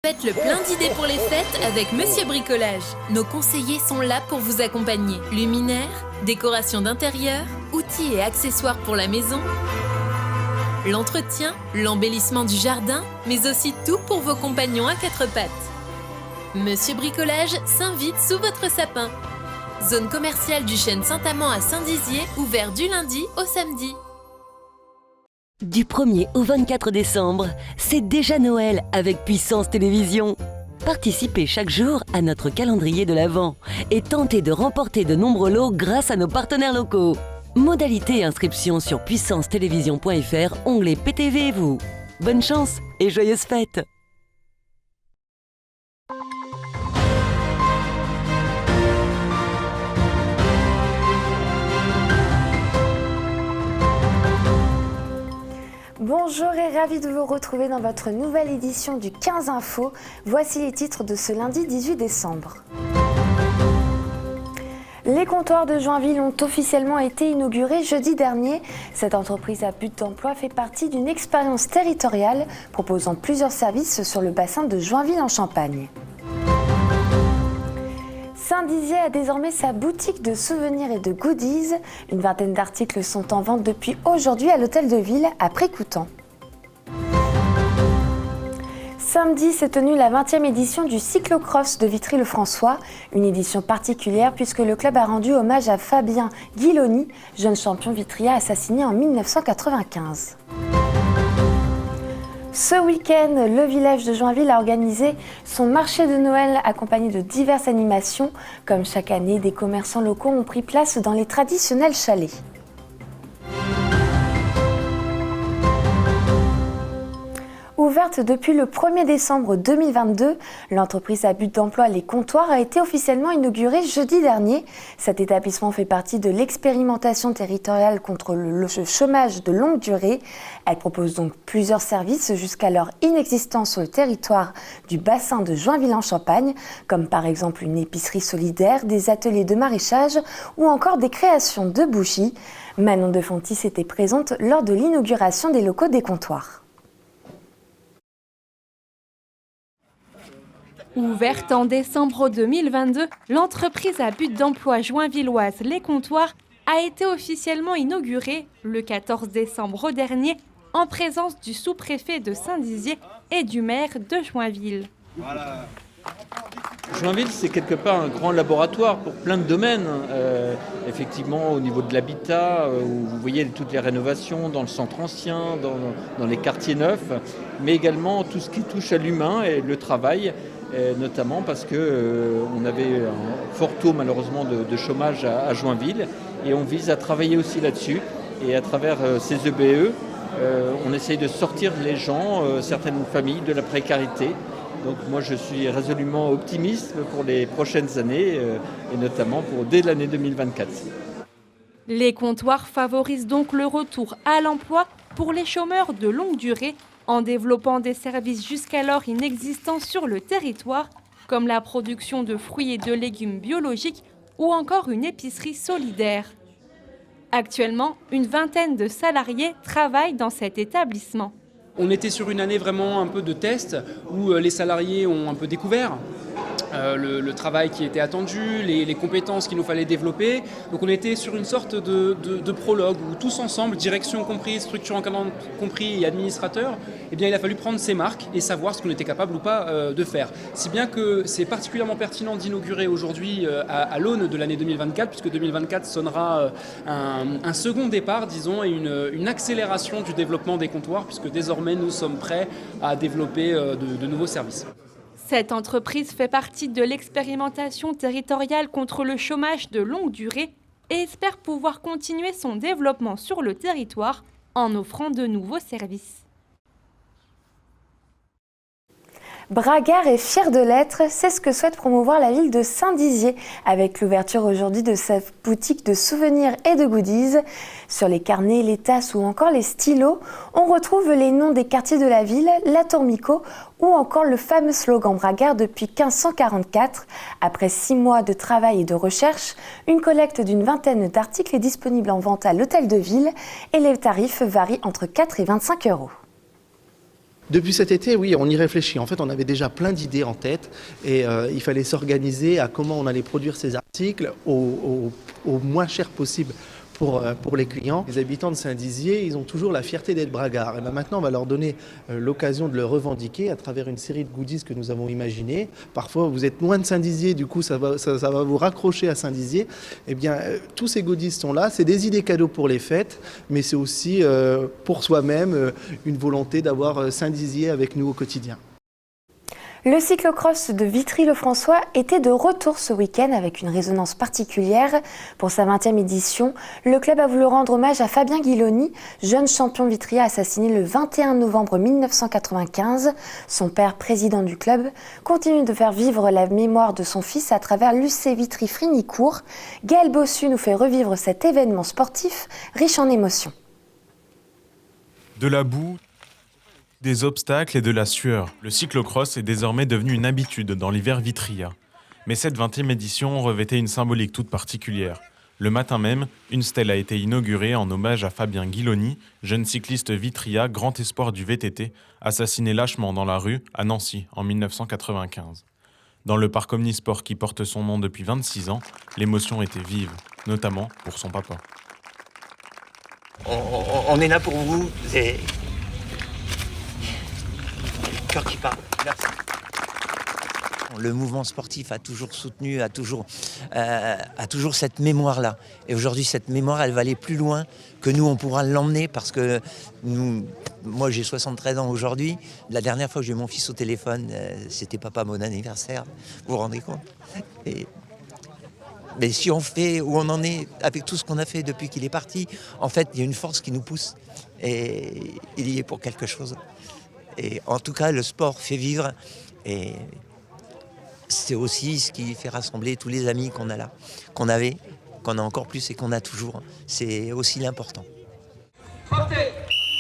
Faites le plein d'idées pour les fêtes avec Monsieur Bricolage. Nos conseillers sont là pour vous accompagner. Luminaires, décoration d'intérieur, outils et accessoires pour la maison, l'entretien, l'embellissement du jardin, mais aussi tout pour vos compagnons à quatre pattes. Monsieur Bricolage s'invite sous votre sapin. Zone commerciale du chêne Saint-Amand à Saint-Dizier, ouvert du lundi au samedi. Du 1er au 24 décembre, c'est déjà Noël avec Puissance Télévision. Participez chaque jour à notre calendrier de l'Avent et tentez de remporter de nombreux lots grâce à nos partenaires locaux. Modalité et inscription sur puissancetélévision.fr, onglet PTV et vous. Bonne chance et joyeuses fêtes! Bonjour et ravi de vous retrouver dans votre nouvelle édition du 15 Info. Voici les titres de ce lundi 18 décembre. Les comptoirs de Joinville ont officiellement été inaugurés jeudi dernier. Cette entreprise à but d'emploi fait partie d'une expérience territoriale proposant plusieurs services sur le bassin de Joinville en Champagne. Saint-Dizier a désormais sa boutique de souvenirs et de goodies. Une vingtaine d'articles sont en vente depuis aujourd'hui à l'hôtel de ville à Précoutant. Samedi s'est tenue la 20e édition du cyclocross de Vitry-le-François, une édition particulière puisque le club a rendu hommage à Fabien Guiloni, jeune champion vitrien assassiné en 1995. Ce week-end, le village de Joinville a organisé son marché de Noël accompagné de diverses animations. Comme chaque année, des commerçants locaux ont pris place dans les traditionnels chalets. Ouverte depuis le 1er décembre 2022, l'entreprise à but d'emploi Les Comptoirs a été officiellement inaugurée jeudi dernier. Cet établissement fait partie de l'expérimentation territoriale contre le chômage de longue durée. Elle propose donc plusieurs services jusqu'alors inexistants sur le territoire du bassin de Joinville-en-Champagne, comme par exemple une épicerie solidaire, des ateliers de maraîchage ou encore des créations de bougies. Manon de Fontis était présente lors de l'inauguration des locaux des comptoirs. Ouverte en décembre 2022, l'entreprise à but d'emploi joinvilloise Les Comptoirs a été officiellement inaugurée le 14 décembre dernier en présence du sous-préfet de Saint-Dizier et du maire de Joinville. Voilà. Joinville, c'est quelque part un grand laboratoire pour plein de domaines. Effectivement, au niveau de l'habitat, où vous voyez toutes les rénovations dans le centre ancien, dans les quartiers neufs, mais également tout ce qui touche à l'humain et le travail, notamment parce qu'on avait un fort taux malheureusement de chômage à Joinville et on vise à travailler aussi là-dessus. Et à travers ces EBE, on essaye de sortir les gens, certaines familles, de la précarité. Donc moi je suis résolument optimiste pour les prochaines années et notamment dès l'année 2024. Les comptoirs favorisent donc le retour à l'emploi pour les chômeurs de longue durée en développant des services jusqu'alors inexistants sur le territoire comme la production de fruits et de légumes biologiques ou encore une épicerie solidaire. Actuellement, une vingtaine de salariés travaillent dans cet établissement. On était sur une année vraiment un peu de test où les salariés ont un peu découvert le travail qui était attendu, les compétences qu'il nous fallait développer. Donc on était sur une sorte de prologue où tous ensemble, direction comprise, structure encadrante compris et administrateur, eh bien, il a fallu prendre ses marques et savoir ce qu'on était capable ou pas de faire. Si bien que c'est particulièrement pertinent d'inaugurer aujourd'hui à l'aune de l'année 2024, puisque 2024 sonnera un second départ, disons, et une accélération du développement des comptoirs, puisque désormais nous sommes prêts à développer de nouveaux services. Cette entreprise fait partie de l'expérimentation territoriale contre le chômage de longue durée et espère pouvoir continuer son développement sur le territoire en offrant de nouveaux services. Bragard est fier de l'être, c'est ce que souhaite promouvoir la ville de Saint-Dizier avec l'ouverture aujourd'hui de sa boutique de souvenirs et de goodies. Sur les carnets, les tasses ou encore les stylos, on retrouve les noms des quartiers de la ville, la Tour Micot ou encore le fameux slogan Bragard depuis 1544. Après 6 mois de travail et de recherche, une collecte d'une vingtaine d'articles est disponible en vente à l'hôtel de ville et les tarifs varient entre 4 et 25 euros. Depuis cet été, oui, on y réfléchit. En fait, on avait déjà plein d'idées en tête et il fallait s'organiser à comment on allait produire ces articles au moins cher possible pour les clients. Les habitants de Saint-Dizier, ils ont toujours la fierté d'être bragards. Et bien maintenant, on va leur donner l'occasion de le revendiquer à travers une série de goodies que nous avons imaginées. Parfois, vous êtes loin de Saint-Dizier, du coup, ça va vous raccrocher à Saint-Dizier. Eh bien, tous ces goodies sont là. C'est des idées cadeaux pour les fêtes, mais c'est aussi pour soi-même une volonté d'avoir Saint-Dizier avec nous au quotidien. Le cyclocross de Vitry-le-François était de retour ce week-end avec une résonance particulière. Pour sa 20e édition, le club a voulu rendre hommage à Fabien Guiloni, jeune champion vitrien assassiné le 21 novembre 1995. Son père, président du club, continue de faire vivre la mémoire de son fils à travers l'UC Vitry-Frinicourt. Gaël Bossu nous fait revivre cet événement sportif riche en émotions. De la boue, des obstacles et de la sueur. Le cyclocross est désormais devenu une habitude dans l'hiver vitrien. Mais cette 20e édition revêtait une symbolique toute particulière. Le matin même, une stèle a été inaugurée en hommage à Fabien Guiloni, jeune cycliste vitria, grand espoir du VTT, assassiné lâchement dans la rue à Nancy en 1995. Dans le parc omnisport qui porte son nom depuis 26 ans, l'émotion était vive, notamment pour son papa. On est là pour vous, c'est... Cœur qui parle. Merci. Le mouvement sportif a toujours soutenu, a toujours cette mémoire-là. Et aujourd'hui, cette mémoire, elle va aller plus loin que nous, on pourra l'emmener parce que moi, j'ai 73 ans aujourd'hui. La dernière fois que j'ai eu mon fils au téléphone, c'était papa mon anniversaire. Vous vous rendez compte ? Mais si on fait où on en est avec tout ce qu'on a fait depuis qu'il est parti, en fait, il y a une force qui nous pousse et il y est pour quelque chose. Et en tout cas, le sport fait vivre et c'est aussi ce qui fait rassembler tous les amis qu'on a là, qu'on avait, qu'on a encore plus et qu'on a toujours. C'est aussi l'important.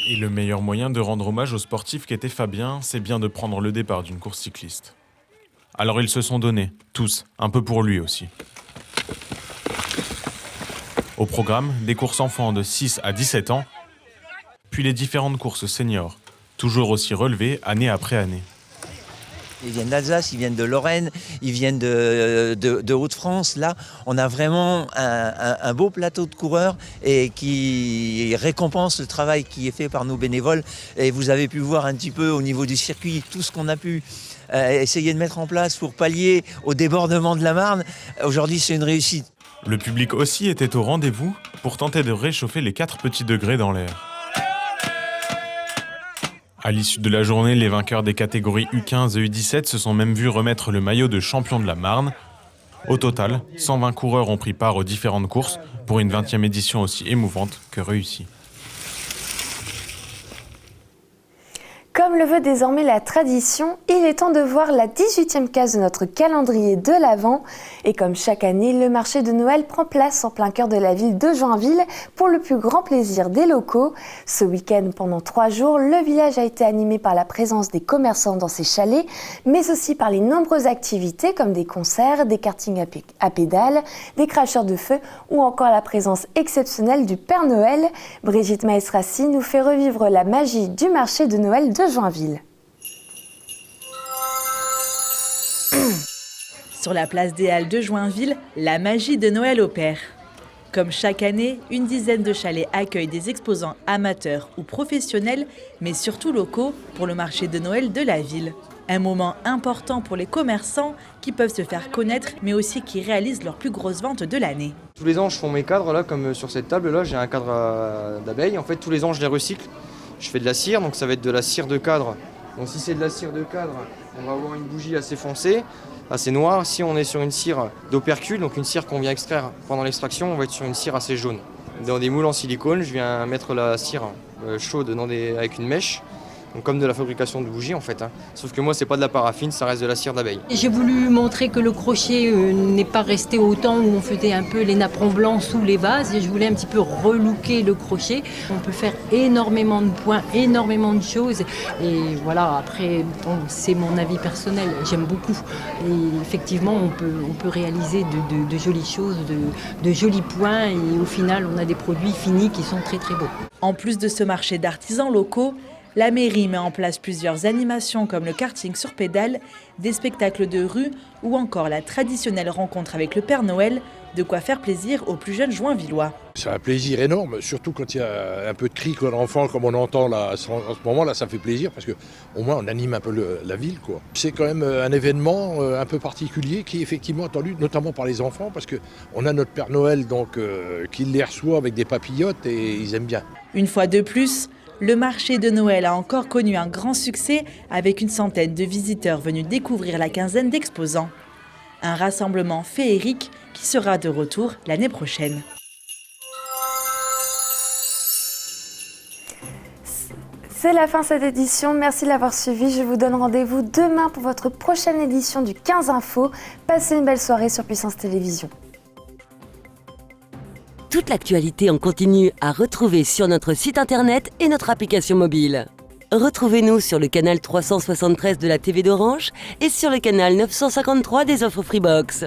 Et le meilleur moyen de rendre hommage au sportif qu'était Fabien, c'est bien de prendre le départ d'une course cycliste. Alors ils se sont donnés, tous, un peu pour lui aussi. Au programme, des courses enfants de 6 à 17 ans, puis les différentes courses seniors, toujours aussi relevés année après année. Ils viennent d'Alsace, ils viennent de Lorraine, ils viennent de Hauts-de-France. Là, on a vraiment un beau plateau de coureurs et qui récompense le travail qui est fait par nos bénévoles. Et vous avez pu voir un petit peu au niveau du circuit tout ce qu'on a pu essayer de mettre en place pour pallier au débordement de la Marne. Aujourd'hui, c'est une réussite. Le public aussi était au rendez-vous pour tenter de réchauffer les 4 petits degrés dans l'air. À l'issue de la journée, les vainqueurs des catégories U15 et U17 se sont même vus remettre le maillot de champion de la Marne. Au total, 120 coureurs ont pris part aux différentes courses pour une 20e édition aussi émouvante que réussie. Comme le veut désormais la tradition, il est temps de voir la 18e case de notre calendrier de l'Avent. Et comme chaque année, le marché de Noël prend place en plein cœur de la ville de Joinville pour le plus grand plaisir des locaux. Ce week-end, pendant 3 jours, le village a été animé par la présence des commerçants dans ses chalets, mais aussi par les nombreuses activités comme des concerts, des kartings à pédales, des cracheurs de feu ou encore la présence exceptionnelle du Père Noël. Brigitte Maestrassi nous fait revivre la magie du marché de Noël de Joinville. Sur la place des Halles de Joinville, la magie de Noël opère. Comme chaque année, une dizaine de chalets accueillent des exposants amateurs ou professionnels, mais surtout locaux, pour le marché de Noël de la ville. Un moment important pour les commerçants qui peuvent se faire connaître, mais aussi qui réalisent leurs plus grosses ventes de l'année. Tous les ans, je fais mes cadres, là, comme sur cette table-là, j'ai un cadre d'abeilles. En fait, tous les ans, je les recycle. Je fais de la cire, donc ça va être de la cire de cadre. Donc si c'est de la cire de cadre, on va avoir une bougie assez foncée, assez noire. Si on est sur une cire d'opercule, donc une cire qu'on vient extraire pendant l'extraction, on va être sur une cire assez jaune. Dans des moules en silicone, je viens mettre la cire chaude avec une mèche. Donc comme de la fabrication de bougies en fait. Sauf que moi c'est pas de la paraffine, ça reste de la cire d'abeille. J'ai voulu montrer que le crochet n'est pas resté au temps où on faisait un peu les napperons blancs sous les vases. Et je voulais un petit peu relooker le crochet. On peut faire énormément de points, énormément de choses. Et voilà, après, bon, c'est mon avis personnel, j'aime beaucoup. Et effectivement, on peut réaliser de jolies choses, de jolis points. Et au final, on a des produits finis qui sont très très beaux. En plus de ce marché d'artisans locaux, La mairie met en place plusieurs animations comme le karting sur pédales, des spectacles de rue ou encore la traditionnelle rencontre avec le Père Noël, de quoi faire plaisir aux plus jeunes Joinvillois. C'est un plaisir énorme, surtout quand il y a un peu de cris comme l'enfant, comme on entend là, en ce moment, là, ça fait plaisir parce qu'au moins on anime un peu la ville, quoi. C'est quand même un événement un peu particulier qui est effectivement attendu, notamment par les enfants, parce qu'on a notre Père Noël donc, qui les reçoit avec des papillotes et ils aiment bien. Une fois de plus, le marché de Noël a encore connu un grand succès avec une centaine de visiteurs venus découvrir la quinzaine d'exposants. Un rassemblement féerique qui sera de retour l'année prochaine. C'est la fin de cette édition, merci de l'avoir suivi. Je vous donne rendez-vous demain pour votre prochaine édition du 15 Info. Passez une belle soirée sur Puissance Télévisions. Toute l'actualité en continu à retrouver sur notre site internet et notre application mobile. Retrouvez-nous sur le canal 373 de la TV d'Orange et sur le canal 953 des offres Freebox.